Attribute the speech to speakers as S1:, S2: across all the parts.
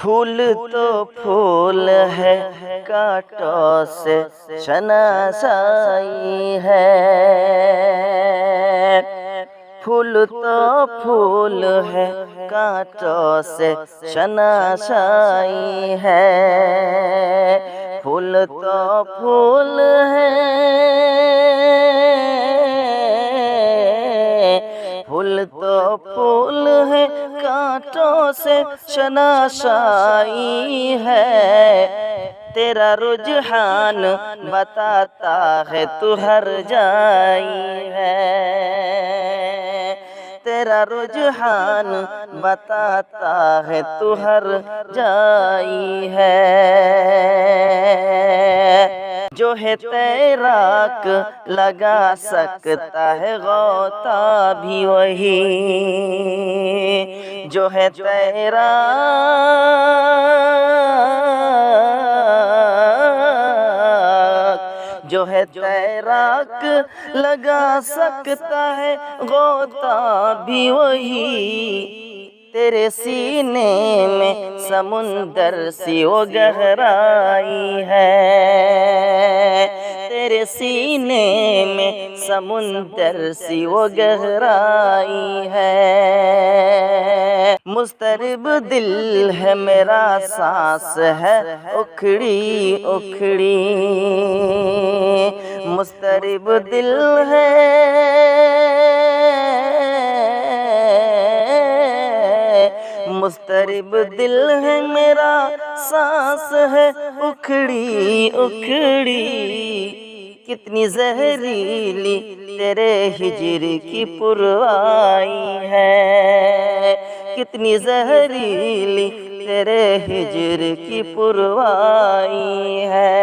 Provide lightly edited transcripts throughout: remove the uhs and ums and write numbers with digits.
S1: फूल तो फूल है, कांटों से शनासाई है। फूल तो फूल है, कांटों से शनासाई है। फूल तो फूल है, फूल तो फूल है, कांटों से शनाशाई है। तेरा रुझान बताता है तू हर जाई है। तेरा रुझान बताता है तू हर जाई है। जो है तैराक लगा सकता है गोता भी वही। जो है तैराक जो है तैराक लगा सकता है गोता भी वही। तेरे सीने में समुंदर सी वो गहराई है। तेरे सीने में समुंदर सी वो गहराई है। मुस्तरिब दिल है मेरा, सांस है उखड़ी उखड़ी। मुस्तरिब दिल है, मुस्तरिब दिल है मेरा, सांस है उखड़ी उखड़ी। कितनी जहरीली तेरे हिजर की पुरवाई है। कितनी जहरीली तेरे हिजर की पुरवाई है।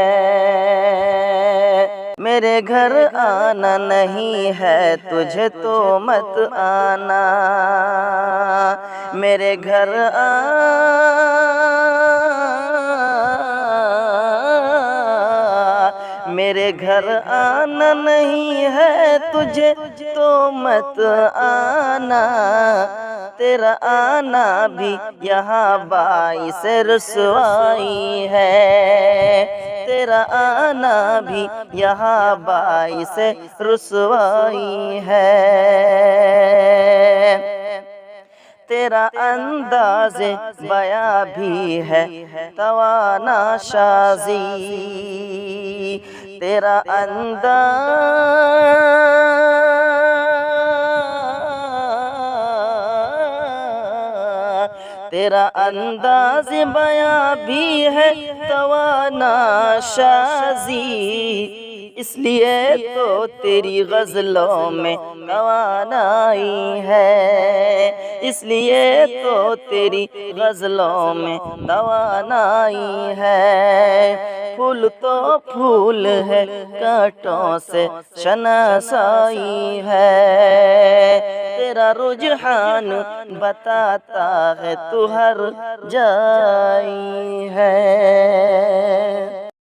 S1: मेरे घर आना नहीं है तुझे तो मत आना। मेरे घर मेरे घर आना नहीं है तुझे तो मत आना। तेरा आना भी यहाँ बाइस रुसवाई है। तेरा आना भी यहाँ बाइस रुसवाई है। तेरा अंदाज़े बया भी है तवाना शाज़ी। तेरा तेरा अंदाज़ बया भी है तवाना शाज़ी। इसलिए तो तेरी गज़लों में तवानाई है। इसलिए तो तेरी गज़लों में तवानाई है। फूल तो फूल है, कांटों से शनासाई है। तेरा रुझान बताता है तू हर जाई है।